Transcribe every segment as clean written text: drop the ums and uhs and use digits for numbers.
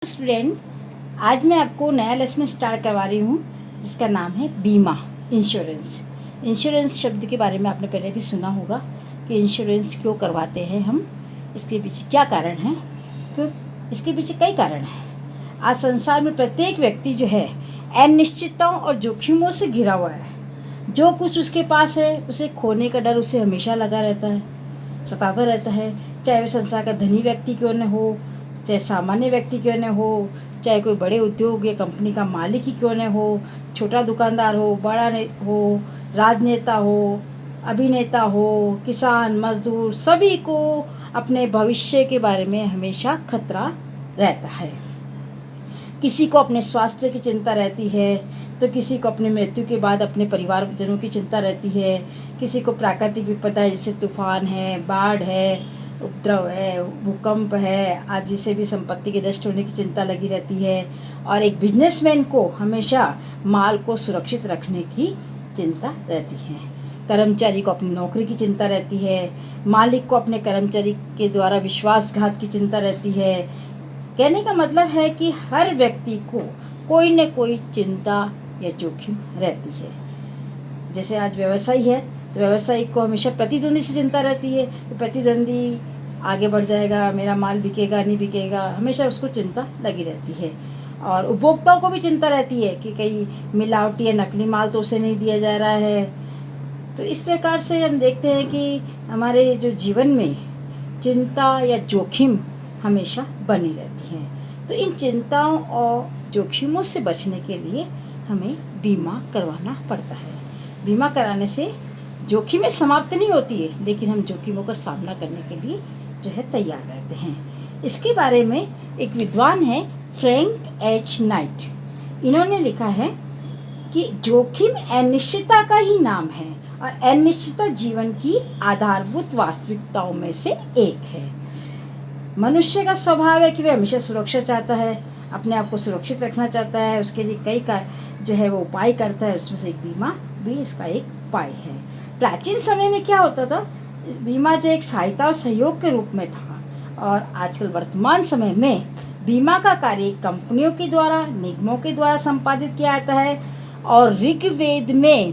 Student, आज मैं आपको नया लेसन स्टार्ट करवा रही हूँ जिसका नाम है बीमा। इंश्योरेंस शब्द के बारे में आपने पहले भी सुना होगा कि इंश्योरेंस क्यों करवाते हैं हम, इसके पीछे क्या कारण है। क्यों इसके पीछे कई कारण हैं। आज संसार में प्रत्येक व्यक्ति जो है अनिश्चितताओं और जोखिमों से घिरा हुआ है। जो कुछ उसके पास है उसे खोने का डर उसे हमेशा लगा रहता है, सताता रहता है। चाहे वह संसार का धनी व्यक्ति क्यों न हो, चाहे सामान्य व्यक्ति क्यों न हो, चाहे कोई बड़े उद्योग या कंपनी का मालिक ही क्यों न हो, छोटा दुकानदार हो, बड़ा हो, राजनेता हो, अभिनेता हो, किसान, मजदूर, सभी को अपने भविष्य के बारे में हमेशा खतरा रहता है। किसी को अपने स्वास्थ्य की चिंता रहती है, तो किसी को अपनी मृत्यु के बाद अपने परिवारजनों की चिंता रहती है। किसी को प्राकृतिक विपदा जैसे तूफान है, बाढ़ है, उपद्रव है, भूकंप है आदि से भी संपत्ति के नष्ट होने की चिंता लगी रहती है। और एक बिजनेसमैन को हमेशा माल को सुरक्षित रखने की चिंता रहती है। कर्मचारी को अपनी नौकरी की चिंता रहती है। मालिक को अपने कर्मचारी के द्वारा विश्वासघात की चिंता रहती है। कहने का मतलब है कि हर व्यक्ति को कोई न कोई चिंता या जोखिम रहती है। जैसे आज व्यवसायी है तो व्यवसायी को हमेशा प्रतिद्वंदी से चिंता रहती है कि प्रतिद्वंदी आगे बढ़ जाएगा, मेरा माल बिकेगा नहीं बिकेगा, हमेशा उसको चिंता लगी रहती है। और उपभोक्ताओं को भी चिंता रहती है कि कहीं मिलावटी या नकली माल तो उसे नहीं दिया जा रहा है। तो इस प्रकार से हम देखते हैं कि हमारे जो जीवन में चिंता या जोखिम हमेशा बनी रहती है। तो इन चिंताओं और जोखिमों से बचने के लिए हमें बीमा करवाना पड़ता है। बीमा कराने से जोखिमें समाप्त नहीं होती है, लेकिन हम जोखिमों का सामना करने के लिए जो है तैयार रहते हैं। इसके बारे में एक विद्वान है फ्रैंक एच नाइट। इन्होंने लिखा है कि जोखिम अनिश्चितता का ही नाम है और अनिश्चितता जीवन की आधारभूत वास्तविकताओं में से एक है। मनुष्य का स्वभाव है कि वह हमेशा सुरक्षा चाहता है, अपने आप को सुरक्षित रखना चाहता है। उसके लिए कई का जो है वो उपाय करता है, उसमें से एक बीमा भी इसका एक उपाय है। प्राचीन समय में क्या होता था, बीमा जो एक सहायता और सहयोग के रूप में था, और आजकल वर्तमान समय में बीमा का कार्य कंपनियों के द्वारा, निगमों के द्वारा संपादित किया जाता है। और ऋग्वेद में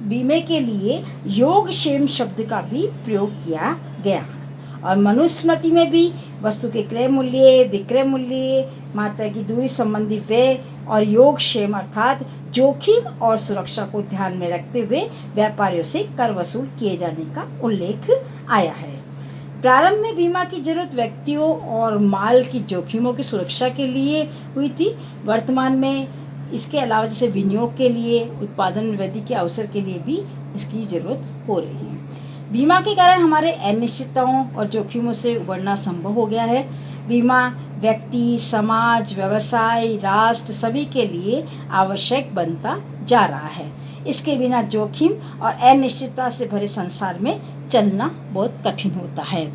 बीमे के लिए योगक्षेम शब्द का भी प्रयोग किया गया। और मनुस्मृति में भी वस्तु के क्रय मूल्य, विक्रय मूल्य, मात्रा की दूरी संबंधी व्यय और योगक्षेम अर्थात जोखिम और सुरक्षा को ध्यान में रखते हुए व्यापारियों से कर वसूल किए जाने का उल्लेख आया है। प्रारंभ में बीमा की जरूरत व्यक्तियों और माल की जोखिमों की सुरक्षा के लिए हुई थी। वर्तमान में इसके अलावा जैसे विनियोग के लिए, उत्पादन वृद्धि के अवसर के लिए भी इसकी जरूरत हो रही है। बीमा के कारण हमारे अनिश्चितताओं और जोखिमों से उबरना संभव हो गया है। बीमा व्यक्ति, समाज, व्यवसाय, राष्ट्र सभी के लिए आवश्यक बनता जा रहा है। इसके बिना जोखिम और अनिश्चितता से भरे संसार में चलना बहुत कठिन होता है।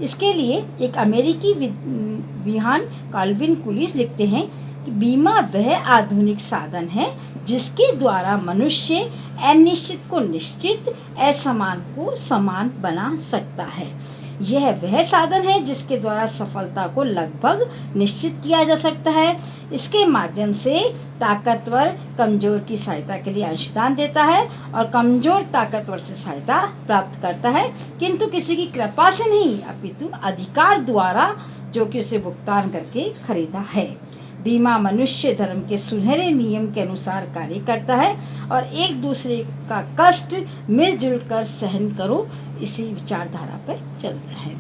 इसके लिए एक अमेरिकी विद्वान काल्विन कुलिस लिखते हैं कि बीमा वह आधुनिक साधन है जिसके द्वारा मनुष्य अनिश्चित को निश्चित, असमान को समान बना सकता है। यह वह साधन है जिसके द्वारा सफलता को लगभग निश्चित किया जा सकता है। इसके माध्यम से ताकतवर कमजोर की सहायता के लिए अंशदान देता है और कमजोर ताकतवर से सहायता प्राप्त करता है, किंतु किसी की कृपा से नहीं अपितु अधिकार द्वारा, जो कि उसे भुगतान करके खरीदा है। बीमा मनुष्य धर्म के सुनहरे नियम के अनुसार कार्य करता है और एक दूसरे का कष्ट मिलजुल कर सहन करो, इसी विचारधारा पर चलता है।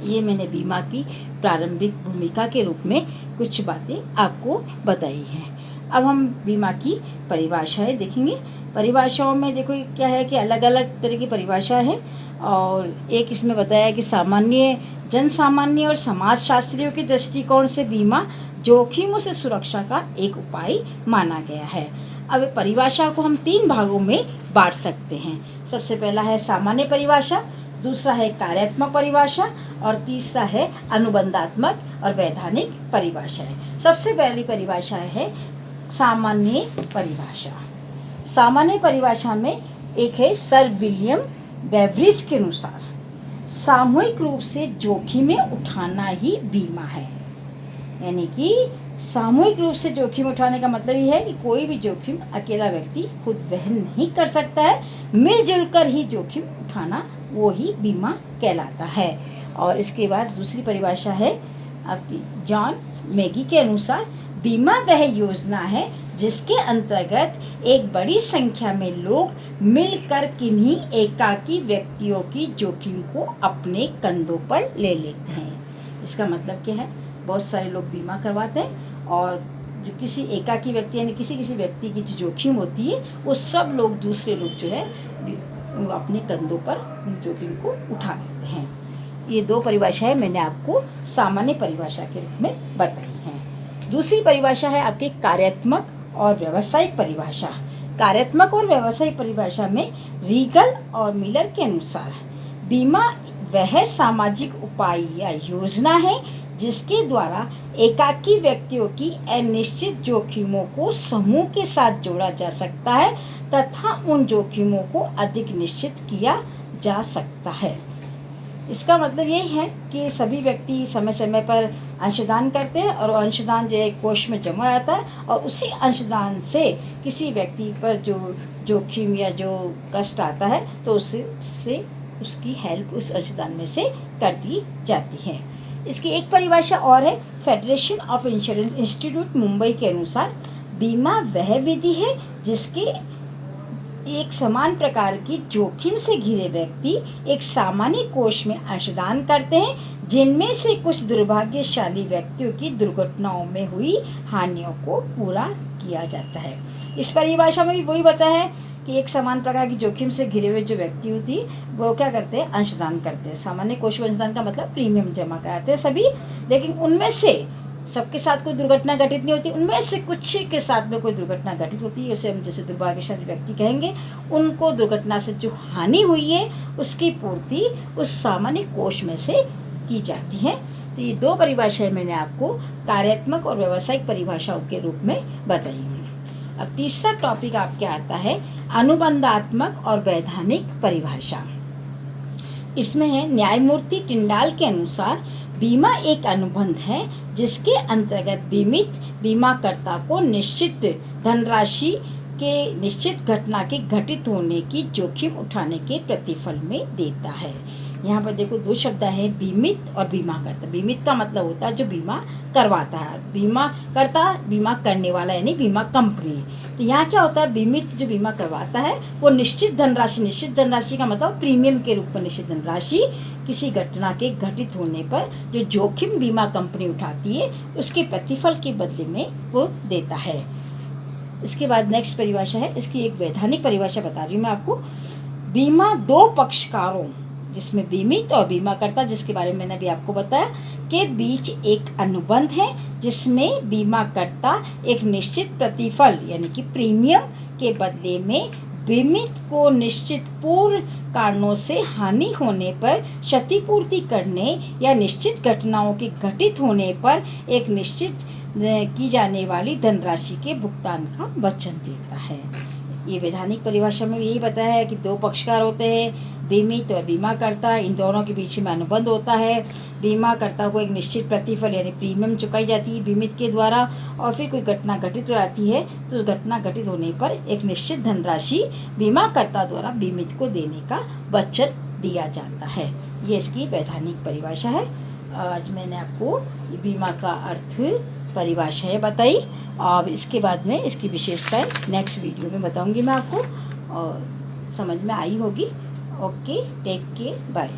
ये मैंने बीमा की प्रारंभिक भूमिका के रूप में कुछ बातें आपको बताई हैं। अब हम बीमा की परिभाषाएं देखेंगे। परिभाषाओं में देखो क्या है कि अलग अलग तरह की परिभाषा है, और एक इसमें बताया कि सामान्य, जन सामान्य और समाजशास्त्रियों के दृष्टिकोण से बीमा जोखिमों से सुरक्षा का एक उपाय माना गया है। अब परिभाषा को हम 3 भागों में बांट सकते हैं। सबसे पहला है सामान्य परिभाषा, दूसरा है कार्यात्मक परिभाषा और तीसरा है अनुबंधात्मक और वैधानिक परिभाषाएं। सबसे पहली परिभाषा है सामान्य परिभाषा। सामान्य परिभाषा में एक है सर विलियम बेवरिज के अनुसार सामूहिक रूप से जोखिमें उठाना ही बीमा है। यानी कि सामूहिक रूप से जोखिम उठाने का मतलब ये है कि कोई भी जोखिम अकेला व्यक्ति खुद वहन नहीं कर सकता है, मिलजुल कर ही जोखिम उठाना वो ही बीमा कहलाता है। और इसके बाद दूसरी परिभाषा है आपकी जॉन मैगी के अनुसार, बीमा वह योजना है जिसके अंतर्गत एक बड़ी संख्या में लोग मिलकर किन्हीं एकाकी व्यक्तियों की जोखिम को अपने कंधों पर ले लेते हैं। इसका मतलब क्या है, बहुत सारे लोग बीमा करवाते हैं और जो किसी एकाकी व्यक्ति यानी किसी व्यक्ति की जो जोखिम होती है वो सब लोग, दूसरे लोग जो है वो अपने कंधों पर जोखिम को उठा लेते हैं। ये दो परिभाषाएं मैंने आपको सामान्य परिभाषा के रूप में बताई हैं। दूसरी परिभाषा है आपकी कार्यात्मक और व्यावसायिक परिभाषा। कार्यात्मक और व्यावसायिक परिभाषा में रीगल और मिलर के अनुसार बीमा वह सामाजिक उपाय या योजना है जिसके द्वारा एकाकी व्यक्तियों की अनिश्चित जोखिमों को समूह के साथ जोड़ा जा सकता है तथा उन जोखिमों को अधिक निश्चित किया जा सकता है। इसका मतलब यही है कि सभी व्यक्ति समय समय पर अंशदान करते हैं और अंशदान जो है कोष में जमा आता है और उसी अंशदान से किसी व्यक्ति पर जो जोखिम या जो कष्ट आता है तो उससे उसकी हेल्प उस अंशदान में से कर दी जाती है। इसकी एक परिभाषा और है federation of insurance institute Mumbai के अनुसार, बीमा वह विधि है जिसके एक समान प्रकार की जोखिम से घिरे व्यक्ति एक सामान्य कोष में अंशदान करते हैं जिनमें से कुछ दुर्भाग्यशाली व्यक्तियों की दुर्घटनाओं में हुई हानियों को पूरा किया जाता है। इस परिभाषा में भी वही बताया है कि एक समान प्रकार की जोखिम से घिरे हुए जो व्यक्ति होती है वो क्या करते हैं, अंशदान करते हैं। सामान्य कोष में अंशदान का मतलब प्रीमियम जमा कराते हैं सभी, लेकिन उनमें से सबके साथ कोई दुर्घटना घटित नहीं होती, उनमें से कुछ के साथ में कोई दुर्घटना घटित होती है, उसे हम जैसे दुर्भाग्यशाली व्यक्ति कहेंगे। उनको दुर्घटना से जो हानि हुई है उसकी पूर्ति उस सामान्य कोष में से की जाती है। तो ये दो परिभाषाएं मैंने आपको कार्यात्मक और व्यावसायिक परिभाषाओं के रूप में बताई हूँ। अब तीसरा टॉपिक आपके आता है अनुबंधात्मक और वैधानिक परिभाषा। इसमें है न्यायमूर्ति टिंडाल के अनुसार, बीमा एक अनुबंध है जिसके अंतर्गत बीमित बीमाकर्ता को निश्चित धनराशि के निश्चित घटना के घटित होने की जोखिम उठाने के प्रतिफल में देता है। यहाँ पर देखो दो शब्द हैं, बीमित और बीमाकर्ता। बीमित का मतलब होता है जो बीमा करवाता है, बीमाकर्ता बीमा करने वाला यानी बीमा कंपनी। तो यहाँ क्या होता है, बीमित जो बीमा करवाता है वो निश्चित धनराशि का मतलब प्रीमियम के रूप में निश्चित धनराशि किसी घटना के घटित होने पर जो जोखिम बीमा कंपनी उठाती है उसके प्रतिफल के बदले में वो देता है। इसके बाद नेक्स्ट परिभाषा है, इसकी एक वैधानिक परिभाषा बता रही हूँ मैं आपको। बीमा दो पक्षकारों जिसमें बीमित और बीमाकर्ता, जिसके बारे में मैंने अभी आपको बताया, के बीच एक अनुबंध है जिसमें बीमाकर्ता एक निश्चित प्रतिफल यानी कि प्रीमियम के बदले में बीमित को निश्चित पूर्व कारणों से हानि होने पर क्षतिपूर्ति करने या निश्चित घटनाओं के घटित होने पर एक निश्चित की जाने वाली धनराशि के भुगतान का वचन देता है। ये वैधानिक परिभाषा में यही बताया है कि दो पक्षकार होते हैं, बीमित और बीमाकर्ता। इन दोनों के बीच में अनुबंध होता है। बीमाकर्ता को एक निश्चित प्रतिफल यानी प्रीमियम चुकाई जाती है बीमित के द्वारा, और फिर कोई घटना घटित हो जाती है तो उस घटना घटित होने पर एक निश्चित धनराशि बीमाकर्ता द्वारा बीमित को देने का वचन दिया जाता है। ये इसकी वैधानिक परिभाषा है। आज मैंने आपको बीमा का अर्थ परिभाषाएं बताई और इसके बाद में इसकी विशेषताएं नेक्स्ट वीडियो में बताऊंगी मैं आपको, और समझ में आई होगी। Okay, take care, bye.